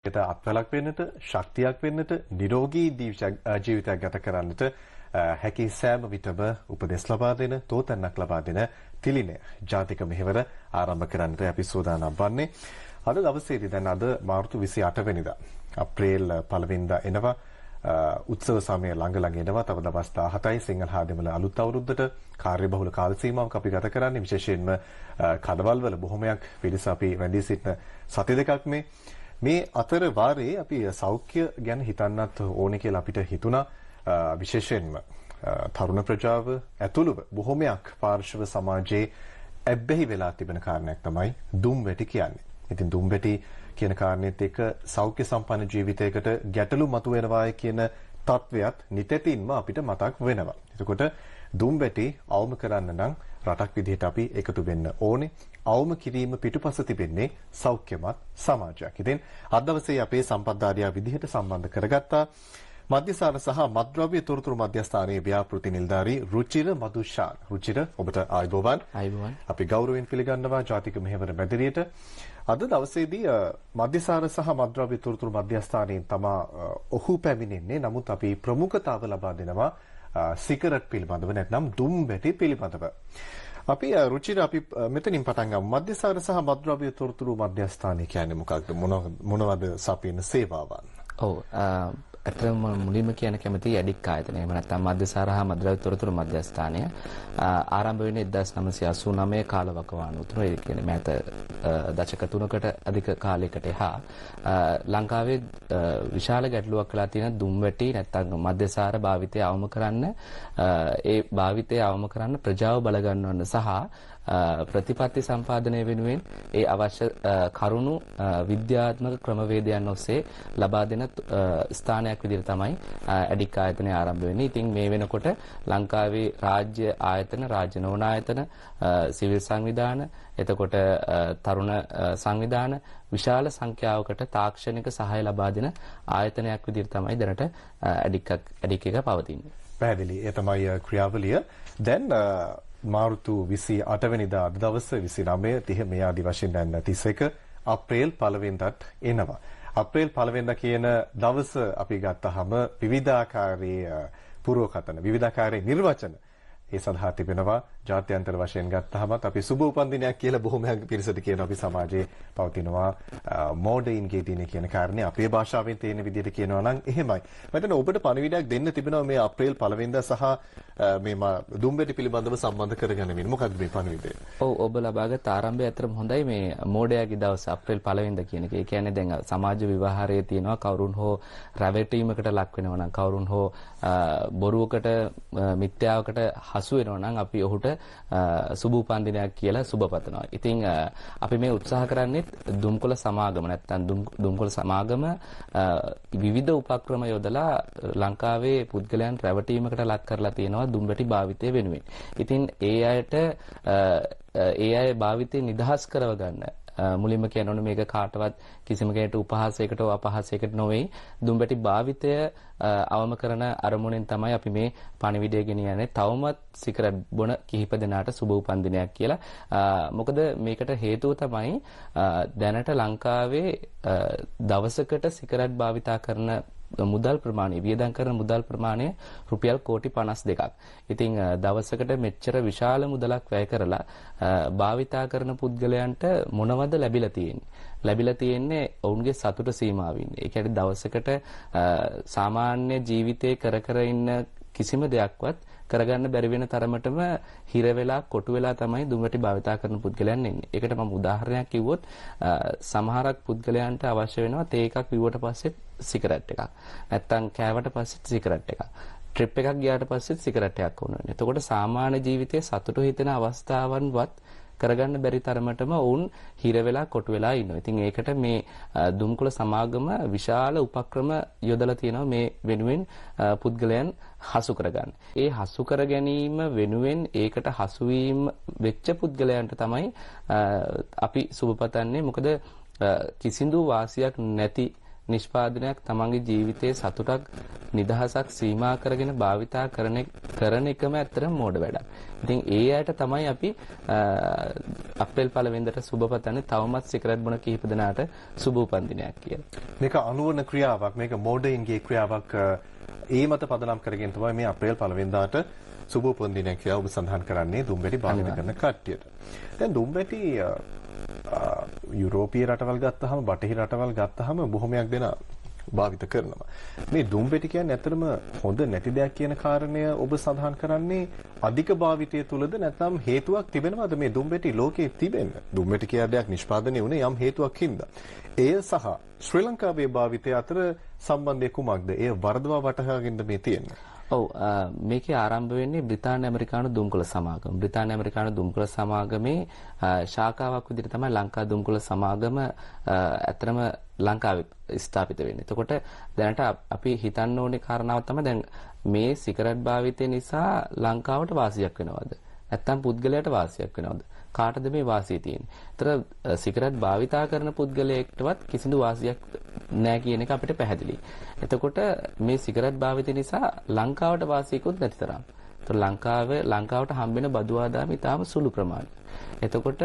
ඒට අත්වලක් වෙන්නට, ශක්තියක් වෙන්නට, නිරෝගී ජීවිතයක් ගත කරන්නට හැකි සෑම විටම උපදෙස් ලබා දෙන, තෝතැන්නක් ලබා දෙන තිලිනය ජාතික මෙහෙවර ආරම්භ කරන්නට අපි සූදානම් වන්නේ. අද දවසේදී දැන් අද මාර්තු 28 වෙනිදා අප්‍රේල් 1 වෙනිදා එනවා. උත්සව සමය ළඟ එනවා. තව දවස් 17යි සිංහල හා දෙමළ අලුත් අවුරුද්දට කාර්යබහුල කාල සීමාවක් අපි ගත කරන්නේ. විශේෂයෙන්ම කඩවල් වල බොහොමයක් පිරිස අපි වැඩි සිටින සති දෙකක් මේ අතර වාරේ අපි සෞඛ්‍ය ගැන හිතන්නත් ඕනේ කියලා අපිට හිතුණා. විශේෂයෙන්ම තරුණ ප්‍රජාව ඇතුළුව බොහොමයක් පාර්ශව සමාජයේ ඇබ්බැහි වෙලා තිබෙන කාරණයක් තමයි දුම්වැටි කියන්නේ. ඉතින් දුම්වැටි කියන කාරණේත් එක්ක සෞඛ්‍ය සම්පන්න ජීවිතයකට ගැටලු මතුවෙනවායි කියන තත්වයක් නිතැතින්ම අපිට මතක් වෙනවා. එතකොට දුම්වැටි අවම කරන්න නම් රටක් විදිහට අපි එකතු වෙන්න ඕනේ. අවම කිරීම පිටුපස තිබෙන්නේ සෞඛ්‍යමත් සමාජයක්. ඉතින් අද දවසේ අපේ සම්පත්දාරියා විදිහට සම්බන්ධ කරගත්තා මධ්‍යසාර සහ මත්ද්‍රව්‍ය තොරතුරු මධ්‍යස්ථානයේ ව්‍යාපෘති නිලධාරී රුචිර මදුෂාන්. රුචිර ඔබට ආයුබෝවන්. ආයුබෝවන්. අපි ගෞරවයෙන් පිළිගන්නවා ජාතික මෙහෙවර මැදිරියට. අද දවසේදී මධ්‍යසාර සහ මත්ද්‍රව්‍ය තොරතුරු මධ්‍යස්ථානයෙන් තමා ඔහු පැමිණෙන්නේ. නමුත් අපි ප්‍රමුඛතාව ලබා දෙනවා සිගරට් පිළිබඳව නැත්නම් දුම්වැටි පිළිබඳව. අපි රුචිර අපි මෙතනින් පටන් ගමු. මධ්‍යසාර සහ මත්ද්‍රව්‍ය තොරතුරු මධ්‍යස්ථානය කියන්නේ මොකක්ද? මොනවද සපයන සේවාවන්? ඔව් අතරම මුලින්ම කියන කැමති ඇඩික් ආයතනය. එහෙම නැත්නම් මධ්‍යසාර හා මත්ද්‍රව්‍ය තොරතුරු මධ්‍යස්ථානය ආරම්භ වෙන්නේ 1989 කාලවකවානුව තුන. ඒ කියන්නේ මෑත දශක 3කට අධික කාලයකට එහා ලංකාවේ විශාල ගැටලුවක් වෙලා තියෙන දුම්වැටි නැත්නම් මධ්‍යසාර භාවිතය අවම කරන්න ඒ භාවිතය අවම කරන්න ප්‍රජාව බල ගන්නවන්න සහ ප්‍රතිපත්ති සම්පාදනය වෙනුවෙන් ඒ අවශ්‍ය කරුණු විද්‍යාත්මක ක්‍රමවේදයන් ඔස්සේ ලබා දෙන ස්ථානයක් විදිහට තමයි ඇඩික් ආයතනය ආරම්භ වෙන්නේ. ඉතින් මේ වෙනකොට ලංකාවේ රාජ්‍ය ආයතන, රාජ්‍ය නොවන ආයතන, සිවිල් සංවිධාන, එතකොට තරුණ සංවිධාන විශාල සංඛ්‍යාවකට තාක්ෂණික සහාය ලබා දෙන ආයතනයක් විදිහට තමයි දැනට ඇඩික් එක පවතින්නේ. පැහැදිලි. ඒ තමයි ක්‍රියාවලිය. දැන් මාර්තු 28 වෙනිදා අද දවස 29 30 මේ ආදි වශයෙන් දැන් 31 අප්‍රේල් 1 වෙනිදාට එනවා. අප්‍රේල් 1 වෙනිදා කියන දවස අපි ගත්තාම විවිධාකාරයේ පුරවකතන විවිධාකාරයේ නිර්වචන ඒ සඳහා තිබෙනවා. ජාත්‍යන්තර වශයෙන් ගත්තාමත් අපි සුබ උපන්දිනයක් කියලා බොහොමයක් පිරිසට කියන අපි සමාජයේ පවතිනවා මෝඩයින්ගේ දින කියන කාරණේ අපේ භාෂාවෙන් තේරෙන විදිහට කියනවා නම් එහෙමයි. මම හිතන්නේ ඔබට පණිවිඩයක් දෙන්න තිබෙනවා මේ අප්‍රේල් 1 වෙනිදා සහ මේ දුම්වැටි පිළිබඳව සම්බන්ධ කරගෙන වෙන. මොකක්ද මේ පණිවිඩය? ඔව් ඔබ ලබාගත් ආරම්භය අතරම හොඳයි මේ මෝඩයාගේ දවස අප්‍රේල් 1 වෙනිදා කියන එක. ඒ කියන්නේ දැන් සමාජ විවහාරයේ තියෙනවා කවුරුන් හෝ රැවටීමකට ලක් වෙනවා නම් කවුරුන් හෝ බොරුවකට මිත්‍යාවකට හසු වෙනවා නම් අපි ඔහුට සුබ උපන්දිනයක් කියලා සුබ පතනවා. ඉතින් අපි මේ උත්සාහ කරන්නේ දුම්කොළ සමාගම නැත්නම් දුම්කොළ සමාගම විවිධ උපක්‍රම යොදලා ලංකාවේ පුද්ගලයන් රැවටීමකට ලක් කරලා තියෙනවා දුම්වැටි භාවිතය වෙනුවෙන්. ඉතින් ඒ අය භාවිතය නිදහස් කරව ගන්න මුලින්ම කියනෝනේ මේක කාටවත් කිසිම කෙනෙකුට උපහාසයකට අපහාසයකට නොවේ. දුම්වැටි භාවිතය අවම කරන අරමුණෙන් තමයි අපි මේ පණිවිඩය ගෙනියන්නේ. තවමත් සිගරට් බොන කිහිප දෙනාට සුබ උපන්දිනයක් කියලා. මොකද මේකට හේතුව තමයි දැනට ලංකාවේ දවසකට සිගරට් භාවිතා කරන මුදල් ප්‍රමාණය වියදම් කරන මුදල් ප්‍රමාණය රුපියල් කෝටි 52ක්. ඉතින් දවසකට මෙච්චර විශාල මුදලක් වැය කරලා භාවිතා කරන පුද්ගලයන්ට මොනවද ලැබිලා තියෙන්නේ? ලැබිලා තියෙන්නේ ඔවුන්ගේ සතුට සීමාවින්. ඒ කියන්නේ දවසකට සාමාන්‍ය ජීවිතේ කර ඉන්න කිසිම දෙයක්වත් කරගන්න බැරි වෙන තරමටම හිර වෙලා කොටු වෙලා තමයි දුම්වැටි භාවිතා කරන පුද්ගලයන් ඉන්නේ. ඒකට මම උදාහරණයක් කිව්වොත් සමහරක් පුද්ගලයන්ට අවශ්‍ය වෙනවා තේ එකක් බිව්වට පස්සේ සිගරට් එකක්. නැත්තම් කෑවට පස්සේ සිගරට් එකක්. ට්‍රිප් එකක් ගියාට පස්සේ සිගරට් එකක් ඕන වෙනවා. එතකොට සාමාන්‍ය ජීවිතයේ සතුටු හිතෙන අවස්ථාවන්වත් කරගන්න බැරි තරමටම වුන් හිර වෙලා කොටු වෙලා ඉන්නවා. ඉතින් ඒකට මේ දුම්කොළ සමාගම විශාල උපක්‍රම යොදලා තියෙනවා මේ වෙනුවෙන් පුද්ගලයන් හසු කරගන්න. ඒ හසු කර ගැනීම වෙනුවෙන් ඒකට හසු වීම වෙච්ච පුද්ගලයන්ට තමයි අපි සුබ පතන්නේ. මොකද කිසිදු වාසියක් නැති නිෂ්පාදනයක් තමන්ගේ ජීවිතයේ සතුටක් නිදහසක් සීමා කරගෙන භාවිතා කරන එකම ඇත්තටම මෝඩ වැඩක්. ඉතින් ඒ අයට තමයි අපි අප්‍රේල් 1 වෙනිදාට සුබ පතන්නේ තවමත් සිගරට් බොන කීප දෙනාට සුබ උපන්දිනයක් කියලා. මේක අනුවන ක්‍රියාවක්, මේක මෝඩයින්ගේ ක්‍රියාවක්. ඒ මත පදනම් කරගෙන තමයි මේ අප්‍රේල් 1 වෙනිදාට සුබ උපන්දිනයක් කියලා ඔබ සඳහන් කරන්නේ දුම්බැටි භාවිත කරන කට්ටියට. දැන් දුම්බැටි යුරෝපීය රටවල් ගත්තාම, බටහිර රටවල් ගත්තාම බොහොමයක් දෙනා භාවිත කරනවා. මේ දුම්බැටි කියන්නේ ඇත්තටම හොඳ නැති දෙයක් කියන කාරණය ඔබ සඳහන් කරන්නේ අධික භාවිතය තුලද නැත්නම් හේතුවක් තිබෙනවද මේ දුම්බැටි ලෝකයේ තිබෙන්න? දුම්බැටි කියන දෙයක් නිෂ්පාදනය වුණේ යම් හේතුවක් හින්දා. එය සහ ශ්‍රී ලංකාවේ භාවිතය අතර සම්බන්ධය කුමක්ද? එය වර්ධවා වටහාගෙන මේ තියෙන්නේ. ඔව් මේකේ ආරම්භ වෙන්නේ බ්‍රිතාන්‍ය ඇමරිකානු දුම්කොළ සමාගම. බ්‍රිතාන්‍ය ඇමරිකානු දුම්කොළ සමාගමේ ශාඛාවක් විදිහට තමයි ලංකා දුම්කොළ සමාගම ඇත්තටම ලංකාවේ ස්ථාපිත වෙන්නේ. එතකොට දැනට අපි හිතන්න ඕනේ කාරණාව තමයි දැන් මේ සිගරට් භාවිතය නිසා ලංකාවට වාසියක් වෙනවද? නැත්නම් පුද්ගලයාට වාසියක් වෙනවද? කාටද මේ වාසිය තියෙන්නේ? ඒතර සිගරට් භාවිතා කරන පුද්ගලයෙක්ටවත් කිසිදු වාසියක් නැහැ කියන එක අපිට පැහැදිලි. එතකොට මේ සිගරට් භාවිතය නිසා ලංකාවට වාසියකුත් නැති තරම්. ඒතර ලංකාවට හම්බෙන බදු ආදායම ඉතාම සුළු ප්‍රමාණයක්. එතකොට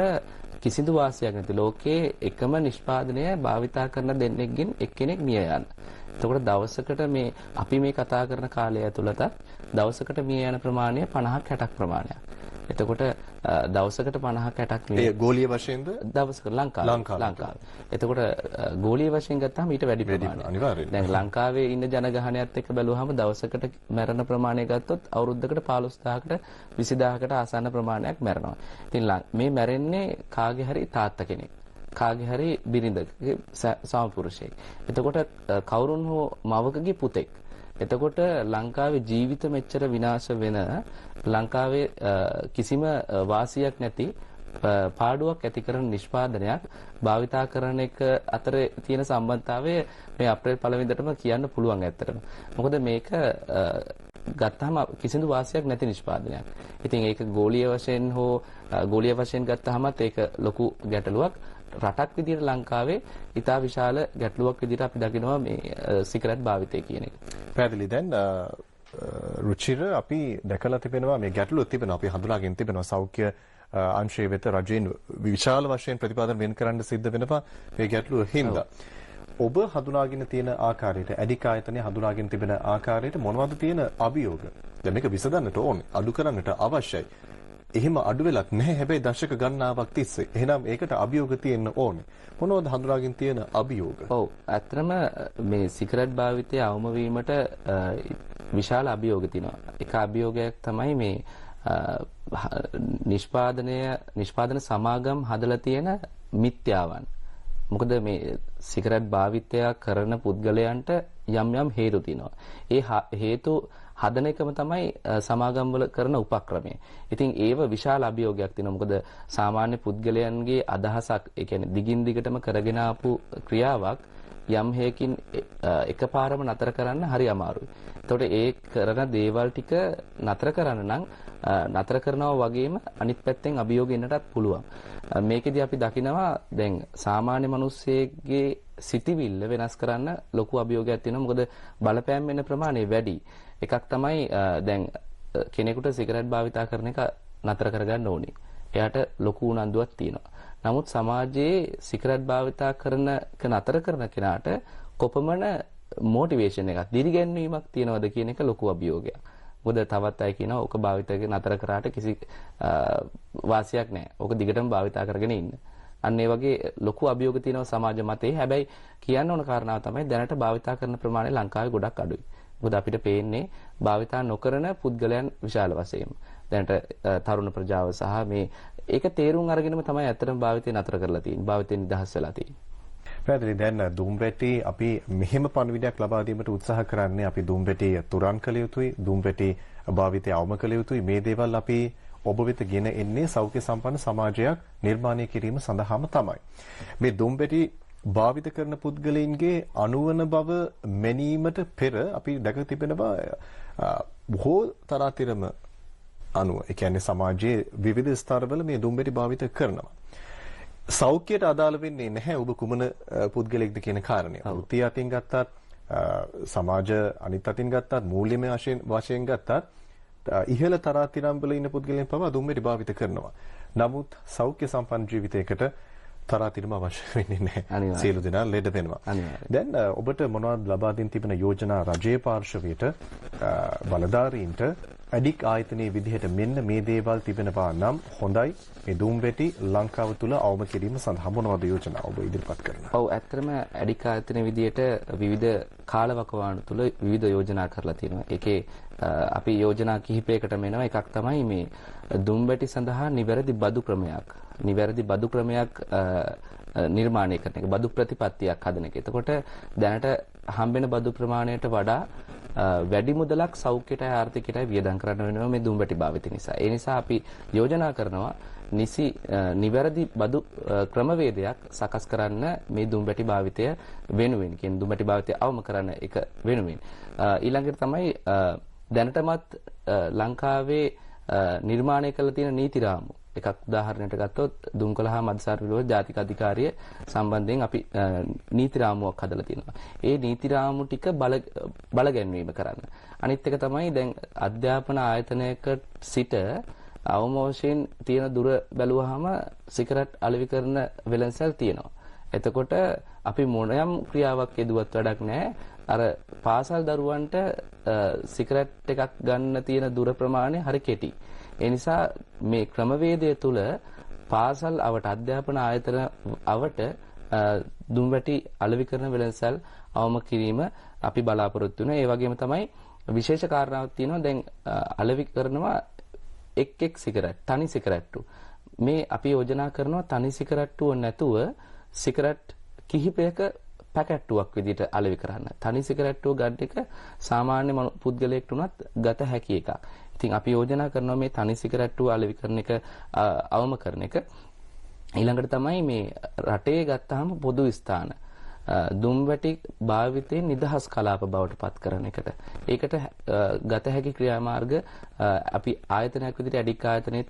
කිසිදු වාසියක් නැති ලෝකයේ එකම නිෂ්පාදනය භාවිතා කරන දෙන්නෙක්ගෙන් එක්කෙනෙක් මිය යන. එතකොට දවසකට මේ අපි මේ කතා කරන කාලය ඇතුළත දවසකට මිය යන ප්‍රමාණය 50ක් 60ක් ප්‍රමාණයක්. එතකොට දවසකට 50ක් 60ක් මේ ගෝලීය වශයෙන්ද දවසකට ලංකාවේ. එතකොට ගෝලීය වශයෙන් ගත්තාම ඊට වැඩි ප්‍රමාණයක්. අනිවාර්යයෙන්. දැන් ලංකාවේ ඉන්න ජනගහනයත් එක්ක බැලුවාම දවසකට මැරෙන ප්‍රමාණය ගත්තොත් අවුරුද්දකට 15000කට 20000කට ආසන්න ප්‍රමාණයක් මැරෙනවා. ඉතින් මේ මැරෙන්නේ කාගේ හරි තාත්තා කෙනෙක්. කාගේ හරි බිරිඳගේ සමපුරුෂයෙක්. එතකොට කවුරුන් හෝ මවකගේ පුතෙක්. එතකොට ලංකාවේ ජීවිත මෙච්චර විනාශ වෙන ලංකාවේ කිසිම වාසියක් නැති පාඩුවක් ඇති කරන නිෂ්පාදනයක් භාවිතා කරන එක අතර තියෙන සම්බන්ධතාවය මේ අප්‍රේල් 1 වෙනිදාටම කියන්න පුළුවන් ඇත්තටම. මොකද මේක ගත්තාම කිසිදු වාසියක් නැති නිෂ්පාදනයක්. ඉතින් ඒක ගෝලීය වශයෙන් හෝ ගෝලීය වශයෙන් ගත්තාමත් ඒක ලොකු ගැටලුවක්. රටක් විදිහට ලංකාවේ ඉතා විශාල ගැටලුවක් විදිහට අපි දකිනවා මේ සිගරට් භාවිතය කියන එක. පැහැදිලි. දැන් රුචිර අපි දැකලා තිබෙනවා මේ ගැටලුව තිබෙනවා. අපි හඳුනාගෙන තිබෙනවා සෞඛ්‍ය අංශයේ වෙත රජයෙන් විශාල වශයෙන් ප්‍රතිපාදන වෙන් කරන්න සිද්ධ වෙනවා මේ ගැටලුව හින්දා. ඔබ හඳුනාගෙන තියෙන ආකාරයට, ඇඩික් ආයතනය හඳුනාගෙන තිබෙන ආකාරයට මොනවද තියෙන අභියෝග? දැන් මේක විසඳන්නට ඕනේ, අඩු කරන්නට අවශ්‍යයි. එහෙම අඩු වෙලක් නැහැ. හැබැයි දශක ගණනාවක් තිස්සේ. එහෙනම් ඒකට අභියෝග තියෙන්න ඕනේ. මොනවද හඳුනාගෙන තියෙන අභියෝග? ඔව්. ඇත්තටම මේ සිගරට් භාවිතය අවම වීමට විශාල අභියෝග තියෙනවා. එක අභියෝගයක් තමයි මේ නිෂ්පාදන සමාගම් හදලා තියෙන මිත්‍යාවන්. මොකද මේ සිගරට් භාවිතය කරන පුද්ගලයන්ට යම් යම් හේතු තියෙනවා. ඒ හේතු හදන එකම තමයි සමාගම් වල කරන උපක්‍රමය. ඉතින් ඒව විශාල අභියෝගයක් තියෙනවා. මොකද සාමාන්‍ය පුද්ගලයන්ගේ අදහසක්, ඒ කියන්නේ දිගින් දිගටම කරගෙන ආපු ක්‍රියාවක් යම් හේකින් එකපාරම නතර කරන්න හරි අමාරුයි. එතකොට ඒ කරන දේවල් ටික නතර කරන්න නම් නතර කරනවා වගේම අනිත් පැත්තෙන් අභියෝග එන්නටත් පුළුවන්. මේකෙදි අපි දකිනවා දැන් සාමාන්‍ය මිනිස්සෙගේ සිතිවිල්ල වෙනස් කරන්න ලොකු අභියෝගයක් තියෙනවා. මොකද බලපෑම් වෙන ප්‍රමාණය වැඩි. එකක් තමයි දැන් කෙනෙකුට සිගරට් භාවිතා කරන එක නතර කරගන්න ඕනේ. එයාට ලොකු උනන්දුවක් තියෙනවා. නමුත් සමාජයේ සිගරට් භාවිතා කරන එක නතර කරන කෙනාට කොපමණ මොටිවේෂන් එකක්, දිරිගැන්වීමක් තියනවද කියන එක ලොකු අභියෝගයක්. මොකද තවත් අය කියනවා ඕක භාවිතය නතර කරාට කිසි වාසියක් නැහැ. ඕක දිගටම භාවිතා කරගෙන ඉන්න. අන්න ඒ වගේ ලොකු අභියෝග තියෙනවා සමාජ මතේ. හැබැයි කියන්න ඕන කාරණාව තමයි දැනට භාවිතා කරන ප්‍රමාණය ලංකාවේ ගොඩක් අඩුයි. මොකද අපිට පේන්නේ භාවිතා නොකරන පුද්ගලයන් විශාල වශයෙන්. දැනට තරුණ ප්‍රජාව සහ මේ ඒක තේරුම් අරගෙනම තමයි ඇත්තටම භාවිතය නතර කරලා තියෙන්නේ. භාවිතයෙන් නිදහස් වෙලා තියෙන්නේ. පැහැදිලි. දැන් දුම්බැටි අපි මෙහෙම පණිවිඩයක් ලබා දීමට උත්සාහ කරන්නේ. අපි දුම්බැටි තුරන් කළ යුතුයි, දුම්බැටි භාවිතය අවම කළ යුතුයි. මේ දේවල් අපි ඔබ වෙත ගෙන එන්නේ සෞඛ්‍ය සම්පන්න සමාජයක් නිර්මාණය කිරීම සඳහාම තමයි. මේ දුම්බැටි භාවිත කරන පුද්ගලයන්ගේ අනුවන බව මැනීමට පෙර අපි දැක තිබෙනවා බොහෝ තරාතිරම අනුව. ඒ කියන්නේ සමාජයේ විවිධ ස්ථරවල මේ දුම්බැටි භාවිත කරනවා. සෞඛ්‍යයට අදාළ වෙන්නේ නැහැ ඔබ කුමන පුද්ගලයෙක්ද කියන කාරණය. වෘත්ති අතින් ගත්තත් සමාජ අනිත් අතින් ගත්තත් මූල්‍යමය වශයෙන් ගත්තත් ඉහළ තරාතිරම්වල ඉන්න පුද්ගලයන් පවා දුම්බැටි භාවිත කරනවා. නමුත් සෞඛ්‍ය සම්පන්න ජීවිතයකට තරාතිරම අවශ්‍ය වෙන්නේ නැහැ. සියලු දෙනා ලෙඩ වෙනවා. දැන් ඔබට මොනවද ලබා දෙන්න තිබෙන යෝජනා රජයේ පාර්ශවයට බලධාරීන්ට අඩික් ආයතනයේ විදිහට මෙන්න මේ දේවල් තිබෙනවා නම් හොඳයි. මේ දුම්බැටි ලංකාව තුල අවම කිරීම සඳහා මොනවද යෝජනා ඔබ ඉදිරිපත් කරනවා? ඔව් ඇත්තටම අඩික් ආයතනයේ විදිහට විවිධ කාලවකවානු තුල විවිධ යෝජනා කරලා තියෙනවා. ඒකේ අපි යෝජනා කිහිපයකටම එනවා. එකක් තමයි මේ දුම්බැටි සඳහා නිවැරදි බදු ක්‍රමයක්. නිවැරදි බදු ක්‍රමයක් නිර්මාණය කරන එක. බදු ප්‍රතිපත්තියක් හදන එක. එතකොට දැනට හම්බෙන බදු ප්‍රමාණයට වඩා වැඩි මුදලක් සෞඛ්‍යයටයි ආර්ථිකයටයි වියදම් කරන්න වෙනවා මේ දුම්බැටි භාවිත නිසා. ඒ නිසා අපි යෝජනා කරනවා නිවැරදි බදු ක්‍රමවේදයක් සකස් කරන්න මේ දුම්බැටි භාවිතය වෙනුවෙන්. කියන්නේ දුම්බැටි භාවිතය අවම කරන්න එක වෙනුවෙන්. ඊළඟට තමයි දැනටමත් ලංකාවේ නිර්මාණය කළ තියෙන නීති රාමු. එකක් උදාහරණයක් ගත්තොත් දුම්කොළ හා මද්යසාර විරෝධ ජාතික අධිකාරිය සම්බන්ධයෙන් අපි නීති රාමුවක් හදලා තියෙනවා. ඒ නීති රාමු ටික බලගැන්වීම කරන්න. අනිත් එක තමයි දැන් අධ්‍යාපන ආයතනයක සිට අවම වශයෙන් තියෙන දුර බැලුවාම සිගරට් අලෙවි කරන වෙළඳසැල් තියෙනවා. එතකොට අපි මොනයම් ක්‍රියාවක් යෙදුවත් වැඩක් නැහැ. අර පාසල් දරුවන්ට සිගරට් එකක් ගන්න තියෙන දුර ප්‍රමාණය හරි කෙටි. ඒ නිසා මේ ක්‍රමවේදය තුළ පාසල් අවට අධ්‍යාපන ආයතන අවට දුම්බැටි අලෙවි කරන වෙළඳසැල් අවම කිරීම අපි බලාපොරොත්තු වෙනවා. ඒ වගේම තමයි විශේෂ කාරණාවක් තියෙනවා. දැන් අලෙවි කරනවා එක් සිගරට්, තනි සිගරට්ටු. මේ අපි යෝජනා කරනවා තනි සිගරට්ටුව නැතුව සිගරට් කිහිපයක පැකට්ටුවක් විදිහට අලෙවි කරන්න. තනි සිගරට්ටුව ගන්න එක සාමාන්‍ය පුද්ගලයෙක්ට උනත් ගත හැකි එකක්. ඉතින් අපි යෝජනා කරනවා මේ තනි සිගරට්ටුව අලෙවි කරන එක අවම කරන එක. ඊළඟට තමයි මේ රටේ ගත්තාම පොදු ස්ථාන දුම්බැටි භාවිතයෙන් නිදහස් කලාප බවට පත් කරන එකට. ඒකට ගත හැකි ක්‍රියාමාර්ග අපි ආයතනයක් විදිහට අඩික් ආයතනෙත්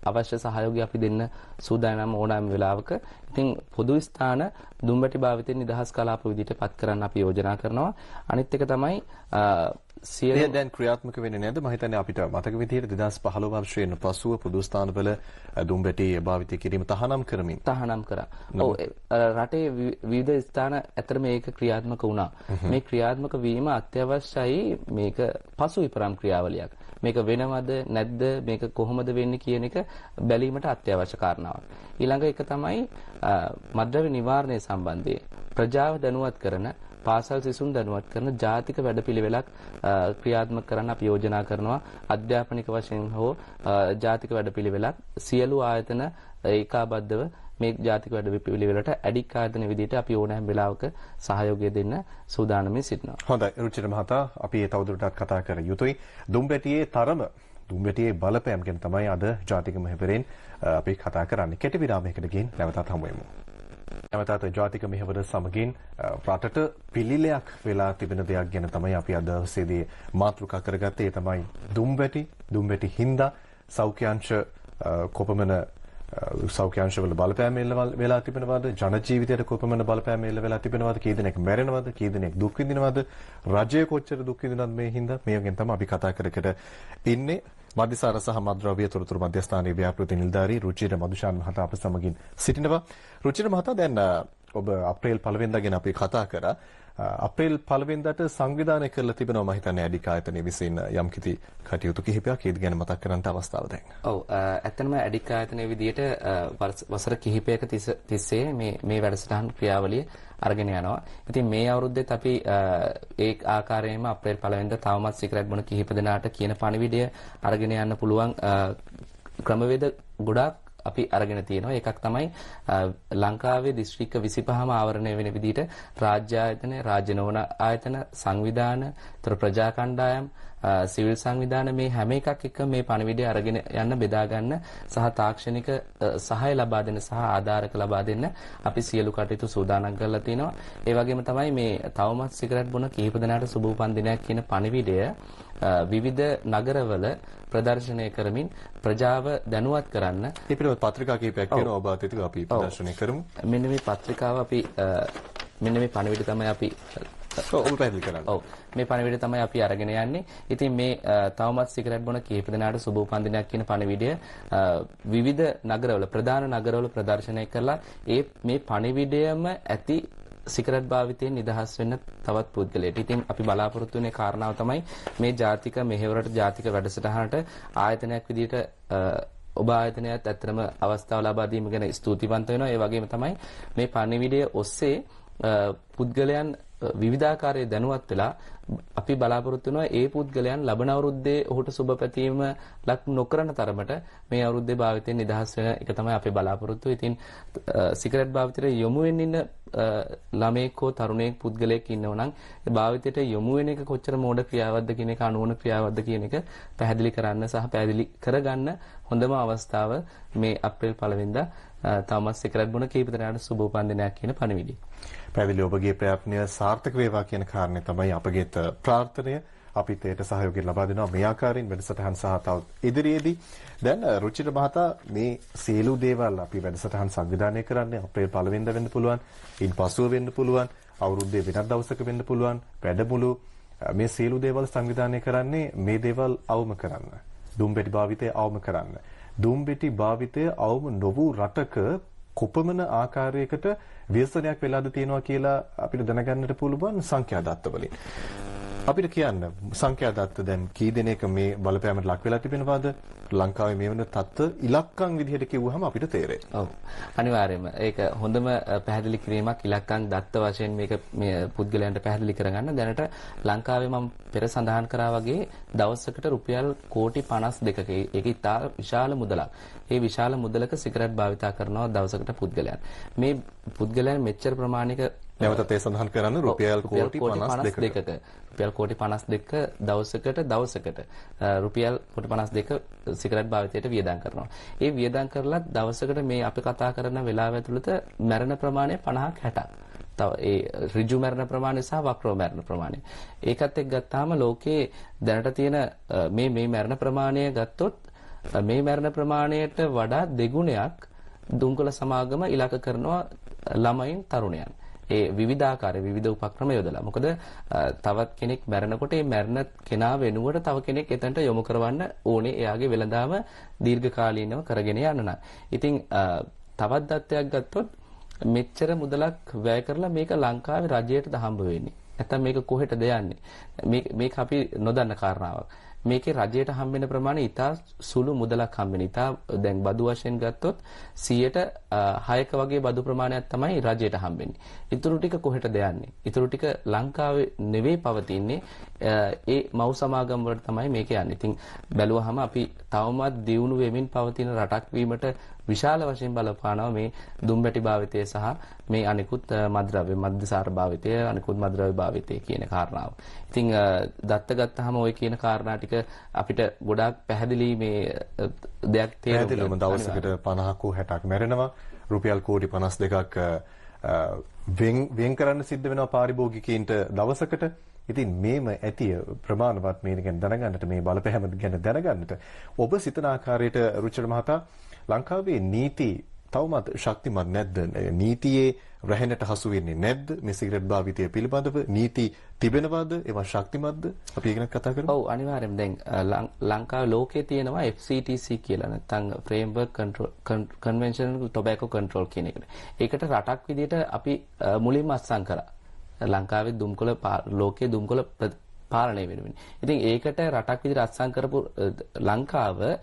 අවශ්‍ය සහයෝගය අපි දෙන්න සූදානම් ඕනෑම වෙලාවක. ඉතින් පොදු ස්ථාන දුම්බැටි භාවිතයෙන් නිදහස් කලාප විදිහට පත් කරන්න අපි යෝජනා කරනවා. අනිත් එක තමයි සියලු දැන් ක්‍රියාත්මක වෙන්නේ නැද්ද? මම හිතන්නේ අපිට මතක විදිහට 2015 වර්ෂයෙන් පසුව පොදු ස්ථානවල දුම්බැටි භාවිතය කිරීම තහනම් කරා. ඔව් රටේ විවිධ ස්ථාන අතර මේක ක්‍රියාත්මක වුණා. මේ ක්‍රියාත්මක වීම අත්‍යවශ්‍යයි. මේක පසු විපරම් ක්‍රියාවලියක්. මේක වෙනවද නැද්ද මේක කොහොමද වෙන්නේ කියන එක බැලීමට අත්‍යවශ්‍ය කාරණාවක්. ඊළඟ එක තමයි මද්ද්‍රව්‍ය නිවාරණය සම්බන්ධයෙන් ප්‍රජාව දැනුවත් කරන පාසල් සිසුන් දැනුවත් කරන ජාතික වැඩපිළිවෙලක් ක්‍රියාත්මක කරන්න අපි යෝජනා කරනවා. අධ්‍යාපනික වශයෙන් හෝ ජාතික වැඩපිළිවෙලක් සියලු ආයතන ඒකාබද්ධව මේ ජාතික වැඩපිළිවෙලට අඩික් ආයතන විදිහට අපි ඕනෑම වෙලාවක සහයෝගය දෙන්න සූදානම්ව සිටිනවා. හොඳයි රුචිර මහතා අපි ඒ තවදුරටත් කතා කර යුතුයි. දුම්බැටියේ තරම දුම්බැටියේ බලපෑම් ගැන තමයි අද ජාතික මෙහෙවරෙන් අපි කතා කරන්නේ. කෙටි විරාමයකට ගිහින් නැවතත් හමු වෙමු. නැවතත් ජාතික මෙහෙවර සමගින් රටට පිළිලයක් වෙලා තිබෙන දෙයක් ගැන තමයි අපි අද දවසේදී මාතෘකා කරගත්තේ. ඒ තමයි දුම්බැටි හින්දා සෞඛ්‍යාංශ කොපමණ සෞඛ්‍යාංශවල බලපෑම් වෙලා තිබෙනවද? ජන ජීවිතයට කොපමණ බලපෑම් වෙලා තිබෙනවද? කී දෙනෙක් මැරෙනවද? කී දෙනෙක් දුක් විඳිනවද? රජය කොච්චර දුක් විඳිනවද මේ හින්දා? මේ ගැන තමයි අපි කතා කර ඉන්නේ. මද්යසාර සහ මද්ද්‍රව්‍ය තොරතුරු මධ්‍යස්ථානයේ ව්‍යාපෘති නිලධාරී රුචිර මදුෂාන් මහතා අප සමගින් සිටිනවා. රුචිර මහතා දැන් ඔබ අප්‍රේල් 1 වෙනිදා ගැන අපි කතා කරා. අප්‍රේල් 1 වෙනිදාට සංවිධානය කරලා තිබෙනවා මම හිතන්නේ අඩික් ආයතනයේ විසින් යම්කිසි කටයුතු කිහිපයක්. ඒ ගැන මතක් කරගන්න අවස්ථාව දැන්. ඔව් ඇත්තටම අඩික් ආයතනයේ විදියට වසර කිහිපයක තිස්සේ මේ වැඩසටහන් ක්‍රියාවලිය අරගෙන යනවා. ඉතින් මේ අවුරුද්දෙත් අපි ඒ ආකාරයෙන්ම අප්‍රේල් 1 වෙනිදා තවමත් සිගරට් බොන කිහිප දෙනාට කියන පණිවිඩය අරගෙන යන්න පුළුවන් ක්‍රමවේද ගොඩාක් අපි අරගෙන තියෙනවා. එකක් තමයි ලංකාවේ දිස්ත්‍රික්ක 25ම ආවරණය වෙන විදිහට රාජ්‍ය ආයතන, රාජ්‍ය නොවන ආයතන, සංවිධාන, ප්‍රජා කණ්ඩායම්, සිවිල් සංවිධාන මේ හැම එකක් එක්ක මේ පණිවිඩය අරගෙන යන්න බෙදා ගන්න සහ තාක්ෂණික සහාය ලබා දෙන්න සහ ආධාරක ලබා දෙන්න අපි සියලු කටයුතු සූදානම් කරලා තිනවා. ඒ වගේම තමයි මේ තවමත් සිගරට් බොන කිහිප දෙනාට සුබ උපන් දිනයක් කියන පණිවිඩය විවිධ නගරවල ප්‍රදර්ශනය කරමින් ප්‍රජාව දැනුවත් කරන්න මේ පිළිබඳව පත්‍රිකා කිහිපයක් වෙනවා ඔබ අතීතක අපි ප්‍රදර්ශනය කරමු. මෙන්න මේ පත්‍රිකාව අපි මෙන්න මේ පණිවිඩ තමයි අපි ඔබ පැහැදිලි කරන්න. ඔව් මේ පණිවිඩය තමයි අපි අරගෙන යන්නේ. ඉතින් මේ තවමත් සිගරට් බොන කීප දෙනාට සුබ උපන්දිනයක් කියන පණිවිඩය විවිධ නගරවල ප්‍රධාන නගරවල ප්‍රදර්ශනය කරලා මේ පණිවිඩයම ඇති සිගරට් භාවිතයෙන් නිදහස් වෙන්න තවත් පුද්ගලයෙක්. ඉතින් අපි බලාපොරොත්තු වෙන කාරණාව තමයි මේ ජාතික මෙහෙවරට ජාතික වැඩසටහනට ආයතනයක් විදිහට ඔබ ආයතනයත් ඇත්තටම අවස්ථාව ලබා දීම ගැන ස්තුතිවන්ත වෙනවා. ඒ වගේම තමයි මේ පණිවිඩය ඔස්සේ පුද්ගලයන් විවිධාකාරයේ දැනුවත් වෙලා අපි බලාපොරොත්තු වෙනවා ඒ පුද්ගලයන් ලබන අවුරුද්දේ ඔහුට සුබ පැතීම ලක් නොකරන තරමට මේ අවුරුද්දේ භාවිතයෙන් නිදහස් වෙන එක තමයි අපේ බලාපොරොත්තුව. ඉතින් සිගරට් භාවිතයට යොමු වෙන්න ඉන්න ළමයෙක් හෝ තරුණයෙක් පුද්ගලයෙක් ඉන්නව නම් ඒ භාවිතයට යොමු වෙන එක කොච්චර මෝඩ ක්‍රියාවක්ද කියන එක අනුවන ක්‍රියාවක්ද කියන එක පැහැදිලි කරන්න සහ පැහැදිලි කරගන්න හොඳම අවස්ථාව මේ අප්‍රේල් 1 වෙනිදා තවමත් සිගරට් බොන කීප දෙනාට සුබ උපන්දිනයක් කියන පණිවිඩය. පැහැදිලි ඔබගේ ප්‍රයත්නය සාර්ථක වේවා කියන කාරණේ තමයි අපගේ ප්‍රාර්ථනය. අපිත් ඒට සහයෝගය ලබා දෙනවා මේ ආකාරයෙන් වැඩසටහන් සහ තවත් ඉදිරියේදී. දැන් රුචිර මහතා මේ සියලු දේවල් අපි වැඩසටහන් සංවිධානය කරන්නේ අප්‍රේල් 1 වෙනිදා වෙන්න පුළුවන්, ඉන් පසුව වෙන්න පුළුවන්, අවුරුද්දේ වෙනත් දවසක වෙන්න පුළුවන්. වැඩමුළු මේ සියලු දේවල් සංවිධානය කරන්නේ මේ දේවල් අවම කරන්න. දුම්බෙටි භාවිතය අවම කරන්න. දුම්බෙටි භාවිතය අවම නොවූ රටක කොපමණ ආකාරයකට ව්‍යසනයක් වෙලාද තියෙනවා කියලා අපිට දැනගන්නට පුළුවන් සංඛ්‍යා දත්ත වලින්. අපිට කියන්න සංඛ්‍යා දත්ත දැන් කී දෙනෙක් මේ බලපෑමට ලක් වෙලා තිබෙනවද? ලංකාවේ මේ වෙන තත්ත්ව ඉලක්කම් විදිහට කිව්වහම අපිට තේරෙයි. ඔව්. අනිවාර්යයෙන්ම ඒක හොඳම පැහැදිලි කිරීමක් ඉලක්කම් දත්ත වශයෙන් මේක මේ පුද්ගලයන්ට පැහැදිලි කරගන්න. දැනට ලංකාවේ මම පෙර සඳහන් කරා වගේ දවසකට රුපියල් කෝටි 52ක ඒක ඉතා විශාල මුදලක්. ඒ විශාල මුදලක සිගරට් භාවිතා කරනවා දවසකට පුද්ගලයන්. මේ පුද්ගලයන් මෙච්චර ප්‍රමාණික නැවතත් ඒ සඳහන් කරන්න රුපියල් කෝටි 52ක රුපියල් කෝටි 52ක දවසකට රුපියල් කෝටි 52 සිගරට් භාවිතයට වියදම් කරනවා. ඒ වියදම් කරලා දවසකට මේ අපි කතා කරන වෙලාව ඇතුළත මරණ ප්‍රමාණය 50ක් 60ක්. තව ඒ ඍජු මරණ ප්‍රමාණය සහ වක්‍රව මරණ ප්‍රමාණය. ඒකත් එක්ක ගත්තාම ලෝකේ දැනට තියෙන මේ මරණ ප්‍රමාණය ගත්තොත් මේ මරණ ප්‍රමාණයට වඩා දෙගුණයක් දුම්කොළ සමාගම ඉලක්ක කරනවා ළමයින් තරුණයන්. ඒ විවිධාකාර විවිධ උපක්‍රම යොදලා. මොකද තවත් කෙනෙක් මැරෙනකොට ඒ මැරෙන කෙනා වෙනුවට තව කෙනෙක් එතනට යොමු කරවන්න ඕනේ. එයාගේ වෙළඳාම දීර්ඝකාලීනව කරගෙන යන්න නම්. ඉතින් තවත් දත්තයක් ගත්තොත් මෙච්චර මුදලක් වැය කරලා මේක ලංකාවේ රජයටද හම්බ වෙන්නේ. නැත්නම් මේක කොහෙටද යන්නේ? මේක අපි නොදන්න කාරණාවක්. මේකේ රජයට හම්බෙන ප්‍රමාණය ඉතා සුළු මුදලක් හම්බෙන. ඉතා දැන් බදු වශයෙන් ගත්තොත් 6ක වගේ බදු ප්‍රමාණයක් තමයි රජයට හම්බෙන්නේ. ඊටු ටික කොහෙටද යන්නේ? ඊටු ටික ලංකාවේ නෙවෙයි පවතින්නේ. ඒ මව් සමාගම් වලට තමයි මේක යන්නේ. ඉතින් බැලුවහම අපි තවමත් දියුණු වෙමින් පවතින රටක් වීමට විශාල වශයෙන් බලපානවා මේ දුම්බැටි භාවිතය සහ මේ අනිකුත් මද්ද්‍රව්‍ය මද්දසාර භාවිතය අනිකුත් මද්ද්‍රව්‍ය භාවිතය කියන කාරණාව. ඉතින් දත්ත ගත්තාම ওই කියන කාරණා ටික අපිට ගොඩාක් පැහැදිලි මේ දෙයක් තේරෙනවා. දවසකට 50ක 60ක් මැරෙනවා. රුපියල් කෝටි 52ක් වෙන් කරන්න සිද්ධ වෙනවා පාරිභෝගිකයින්ට දවසකට. ඉතින් මේම ඇතිය ප්‍රමාණවත් මේ ගැන දැනගන්නට මේ බලපෑම ගැන දැනගන්නට ඔබ සිතන ආකාරයට රුචිර මහතා ලංකාවේ නීති තවමත් ශක්තිමත් නැද්ද? නීතියේ රැහෙනට හසු වෙන්නේ නැද්ද? මේ සිගරට් භාවිතය පිළිබඳව නීති තිබෙනවද? ඒවා ශක්තිමත්ද? අපි ඒක ගැන කතා කරමු. ඔව් අනිවාර්යයෙන්. දැන් ලංකාවේ ලෝකයේ තියෙනවා FCTC කියලා නැත්නම් Framework Convention Tobacco Control කියන එකට. ඒකට රටක් විදිහට අපි මුලින්ම අත්සන් කරා. ලංකාවේ දුම්කොළ ලෝකයේ දුම්කොළ පාලනය වෙනුවෙන්. ඉතින් ඒකට රටක් විදිහට අත්සන් කරපු ලංකාවේ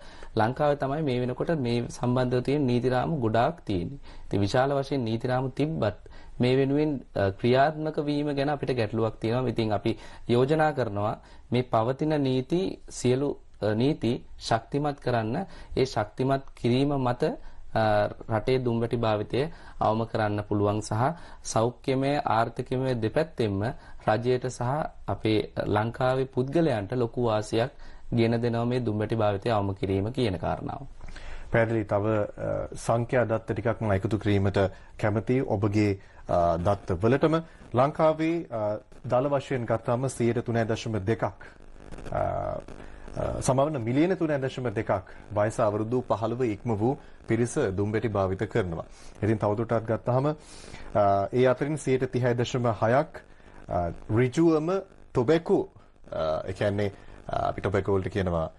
තමයි මේ වෙනකොට මේ සම්බන්ධව තියෙන නීති රාමු ගොඩාක් තියෙන්නේ. ඉතින් විශාල වශයෙන් නීති රාමු තිබ්බත් මේ වෙනුවෙන් ක්‍රියාත්මක වීම ගැන අපිට ගැටලුවක් තියෙනවා. ඉතින් අපි යෝජනා කරනවා මේ පවතින නීති සියලු නීති ශක්තිමත් කරන්න. ඒ ශක්තිමත් කිරීම මත රටේ දුම්වැටි භාවිතය අවම කරන්න පුළුවන් සහ සෞඛ්‍යමය ආර්ථිකමය දෙපැත්තෙන්ම රජයට සහ අපේ ලංකාවේ පුද්ගලයන්ට ලොකු වාසියක් ගෙන දෙනවා මේ දුම්වැටි භාවිතය අවම කිරීම කියන කාරණාව. පැහැදිලි. තව සංඛ්‍යා දත්ත ටිකක් මම එකතු කිරීමට කැමතියි ඔබගේ දත්ත වලටම. ලංකාවේ දල වශයෙන් ගත්තාම 3.2ක් සමවන මිලියන 3.2ක් වයස අවුරුදු 15 ඉක්ම වූ පිරිස දුම්බැටි භාවිත කරනවා. ඉතින් තවදුරටත් ගත්තාම ඒ අතරින් 36.6ක් ඍජුවම ටොබැකෝ ඒ කියන්නේ අපි ටොබැකෝ වලට කියනවා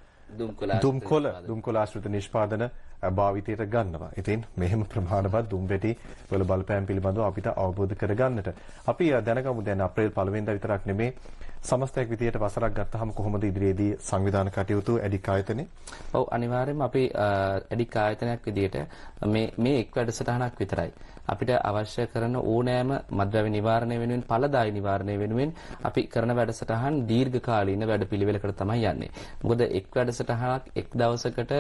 දුම්කොළ ආශ්‍රිත නිෂ්පාදන භාවිතයට ගන්නවා. ඉතින් මෙහෙම ප්‍රමාණවත් දුම්බැටි වල බලපෑම් පිළිබඳව අපිට අවබෝධ කරගන්නට අපි දැනගමු. දැන් අප්‍රේල් 1 වෙනිදා විතරක් නෙමේ සමස්තයක් විදියට වසරක් ගත්තාම කොහොමද ඉදිරියේදී සංවිධාන කටයුතු එඩික් ආයතනේ? ඔව් අනිවාර්යයෙන්ම අපි එඩික් ආයතනයක් විදියට මේ එක් වැඩසටහනක් විතරයි. අපිට අවශ්‍ය කරන ඕනෑම මත්ද්‍රව්‍ය නිවාරණය වෙනුවෙන් ඵලදායී නිවාරණය වෙනුවෙන් අපි කරන වැඩසටහන් දීර්ඝකාලීන වැඩපිළිවෙලකට තමයි යන්නේ. මොකද එක් වැඩසටහනක් එක් දවසකට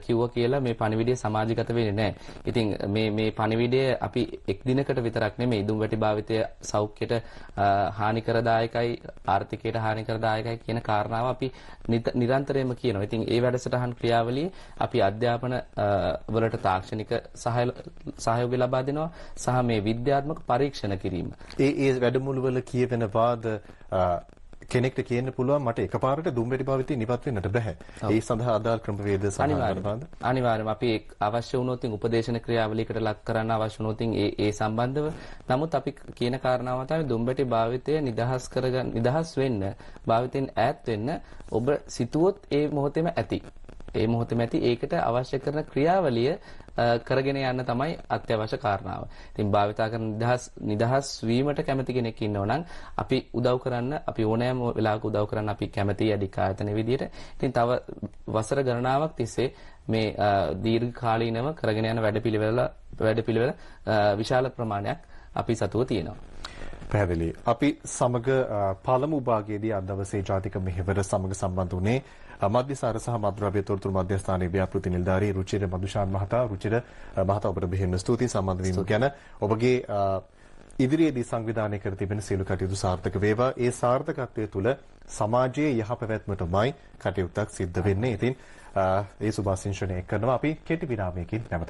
කිව්ව කියලා මේ පණිවිඩය සමාජගත වෙන්නේ නැහැ. ඉතින් මේ පණිවිඩය අපි එක් දිනකට විතරක් නෙමෙයි දුම්වැටි භාවිතය සෞඛ්‍යයට හානිකරදායකයි ආර්ථිකයට හානිකරදායකයි කියන කාරණාව අපි නිරන්තරයෙන්ම කියනවා. ඉතින් ඒ වැඩසටහන් ක්‍රියාවලියේ අපි අධ්‍යාපන වලට තාක්ෂණික සහයෝගය ලබා දෙනවා සහ මේ විද්‍යාත්මක පරීක්ෂණ කිරීම. ඒ වැඩමුළු වල කියවෙන වාද කෙනෙක්ට කියන්න පුළුවන් මට එකපාරට දුම්බැටි භාවිතය නිවත් වෙන්නට බෑ. ඒ සඳහා අදාළ ක්‍රමවේද සම්බන්ධව අනිවාර්යයෙන්ම අපි අවශ්‍ය වුණොත් උපදේශන ක්‍රියාවලියකට ලක් කරන්න අවශ්‍ය වුණොත් ඒ සම්බන්ධව නමුත් අපි කියන කාරණාව තමයි දුම්බැටි භාවිතය නිදහස් වෙන්න භාවිතෙන් ඈත් වෙන්න ඔබ සිතුවොත් ඒ මොහොතේම ඇති. ඒ මොහොතේම ඇති ඒකට අවශ්‍ය කරන ක්‍රියාවලිය කරගෙන යන්න තමයි අත්‍යවශ්‍ය කාරණාව. ඉතින් භාවිතා කරන නිදහස් වීමට කැමති කෙනෙක් ඉන්නව නම් අපි උදව් කරන්න අපි ඕනෑම වෙලාවක උදව් කරන්න අපි කැමතියි අධික ආයතන විදියට. ඉතින් තව වසර ගණනාවක් තිස්සේ මේ දීර්ඝකාලීනව කරගෙන යන වැඩපිළිවෙල විශාල ප්‍රමාණයක් අපි සතුව තියෙනවා. පැහැදිලි. අපි සමග පළමු භාගයේදී අද දවසේ ජාතික මෙහෙවර සමග සම්බන්ධ වුණේ මධ්‍යසාර සහ මත්ද්‍රව්‍ය තොරතුරු මධ්‍යස්ථානයේ ව්‍යාපෘති නිලධාරී රුචිර මදුෂාන් මහතා. රුචිර මහතා ඔබට බෙහෙවින් ස්තුතියි සම්බන්ධ වීම ගැන. ඔබගේ ඉදිරියේදී සංවිධානය කර තිබෙන සියලු කටයුතු සාර්ථක වේවා. ඒ සාර්ථකත්වය තුළ සමාජයේ යහපැවැත්මටමයි කටයුත්තක් සිද්ධ වෙන්නේ. ඉතින් ඒ සුභාශිංසනය කරනවා අපි කෙටි විරාමයකින් නැවත